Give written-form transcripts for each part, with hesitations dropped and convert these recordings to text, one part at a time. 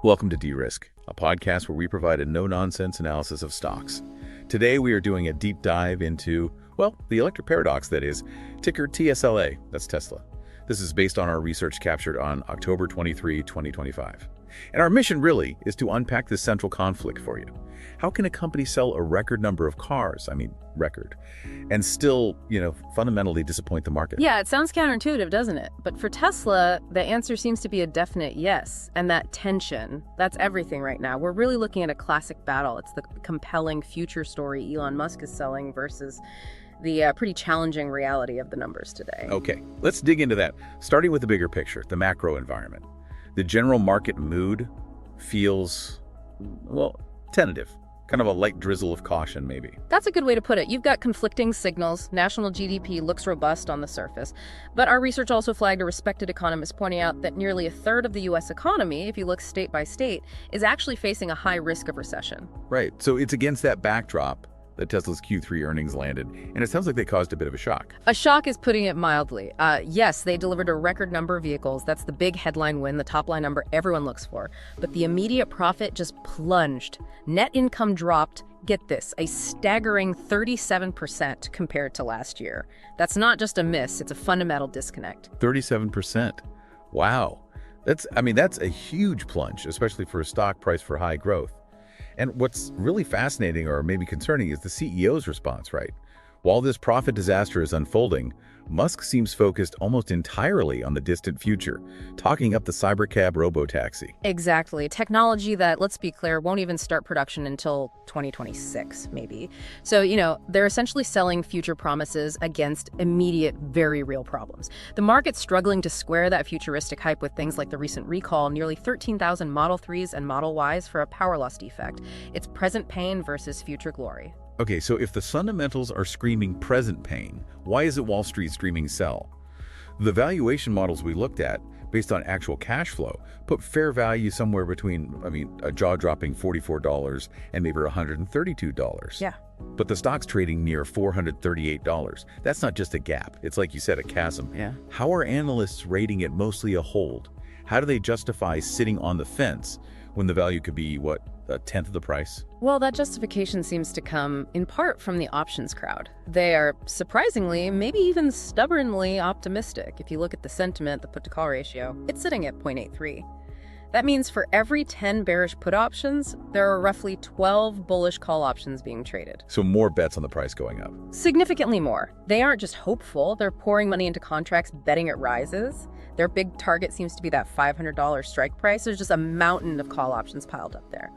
Welcome to De-Risk, a podcast where we provide a no-nonsense analysis of stocks. Today we are doing a deep dive into, well, the electric paradox that is, ticker TSLA, that's Tesla. This is based on our research captured on October 23, 2025. And our mission really is to unpack this central conflict for you. How can a company sell a record number of cars, and still, fundamentally disappoint the market? Yeah, it sounds counterintuitive, doesn't it? But for Tesla, the answer seems to be a definite yes. And that tension, that's everything right now. We're really looking at a classic battle. It's the compelling future story Elon Musk is selling versus the pretty challenging reality of the numbers today. Okay, let's dig into that, starting with the bigger picture, the macro environment. The general market mood feels, tentative. Kind of a light drizzle of caution, maybe. That's a good way to put it. You've got conflicting signals. National GDP looks robust on the surface. But our research also flagged a respected economist pointing out that nearly a third of the U.S. economy, if you look state by state, is actually facing a high risk of recession. Right. So it's against that backdrop that Tesla's Q3 earnings landed, and it sounds like they caused a bit of a shock. A shock is putting it mildly. Yes, they delivered a record number of vehicles. That's the big headline win, the top line number everyone looks for. But the immediate profit just plunged. Net income dropped, get this, a staggering 37% compared to last year. That's not just a miss, it's a fundamental disconnect. 37%. Wow. That's a huge plunge, especially for a stock price for high growth. And what's really fascinating, or maybe concerning, is the CEO's response, right? While this profit disaster is unfolding, Musk seems focused almost entirely on the distant future, talking up the Cybercab robo-taxi. Exactly. Technology that, let's be clear, won't even start production until 2026, maybe. So, they're essentially selling future promises against immediate, very real problems. The market's struggling to square that futuristic hype with things like the recent recall, nearly 13,000 Model 3s and Model Ys for a power loss defect. It's present pain versus future glory. Okay, so if the fundamentals are screaming present pain, why is it Wall Street screaming sell? The valuation models we looked at, based on actual cash flow, put fair value somewhere between, a jaw-dropping $44 and maybe $132. Yeah. But the stock's trading near $438. That's not just a gap. It's like you said, a chasm. Yeah. How are analysts rating it mostly a hold? How do they justify sitting on the fence when the value could be, a tenth of the price? Well, that justification seems to come in part from the options crowd. They are surprisingly, maybe even stubbornly optimistic. If you look at the sentiment, the put-to-call ratio, it's sitting at 0.83. That means for every 10 bearish put options, there are roughly 12 bullish call options being traded. So more bets on the price going up. Significantly more. They aren't just hopeful, they're pouring money into contracts betting it rises. Their big target seems to be that $500 strike price. There's just a mountain of call options piled up there.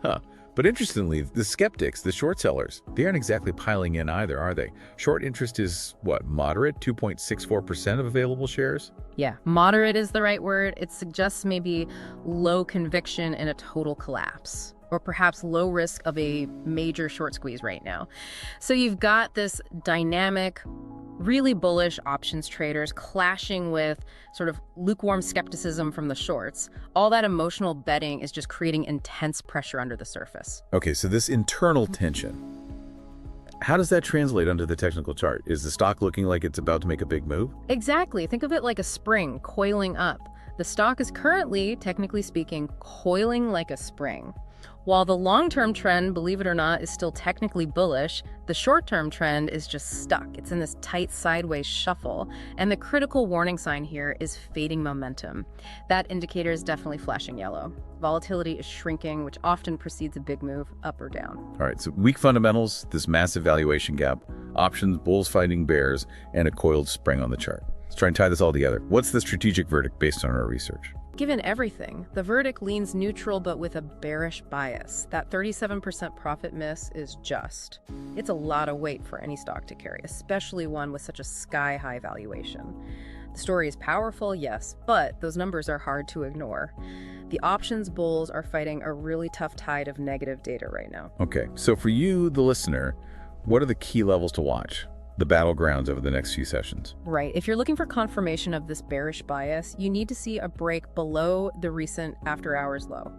But interestingly, the skeptics, the short sellers, they aren't exactly piling in either, are they? Short interest is, moderate? 2.64% of available shares? Yeah, moderate is the right word. It suggests maybe low conviction in a total collapse, or perhaps low risk of a major short squeeze right now. So you've got this dynamic, really bullish options traders clashing with sort of lukewarm skepticism from the shorts. All that emotional betting is just creating intense pressure under the surface. Okay, so this internal tension, how does that translate onto the technical chart? Is the stock looking like it's about to make a big move? Exactly. Think of it like a spring coiling up. The stock is currently, technically speaking, coiling like a spring. While the long-term trend, believe it or not, is still technically bullish, the short-term trend is just stuck. It's in this tight sideways shuffle, and the critical warning sign here is fading momentum. That indicator is definitely flashing yellow. Volatility is shrinking, which often precedes a big move up or down. All right, so weak fundamentals, this massive valuation gap, options, bulls fighting bears, and a coiled spring on the chart. Let's try and tie this all together. What's the strategic verdict based on our research? Given everything, the verdict leans neutral but with a bearish bias. That 37% profit miss is just. It's a lot of weight for any stock to carry, especially one with such a sky-high valuation. The story is powerful, yes, but those numbers are hard to ignore. The options bulls are fighting a really tough tide of negative data right now. Okay, so for you, the listener, what are the key levels to watch? The battlegrounds over the next few sessions. Right. If you're looking for confirmation of this bearish bias, you need to see a break below the recent after-hours low.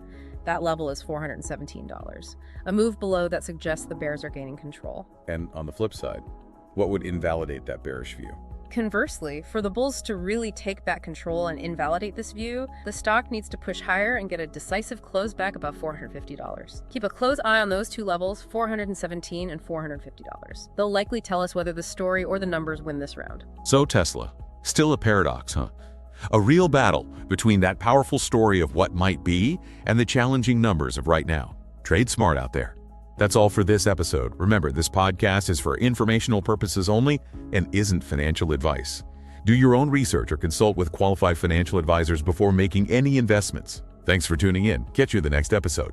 That level is $417. A move below that suggests the bears are gaining control. And on the flip side, what would invalidate that bearish view? Conversely, for the bulls to really take back control and invalidate this view, the stock needs to push higher and get a decisive close back above $450. Keep a close eye on those two levels, $417 and $450. They'll likely tell us whether the story or the numbers win this round. So Tesla, still a paradox, huh? A real battle between that powerful story of what might be and the challenging numbers of right now. Trade smart out there. That's all for this episode. Remember, this podcast is for informational purposes only and isn't financial advice. Do your own research or consult with qualified financial advisors before making any investments. Thanks for tuning in. Catch you in the next episode.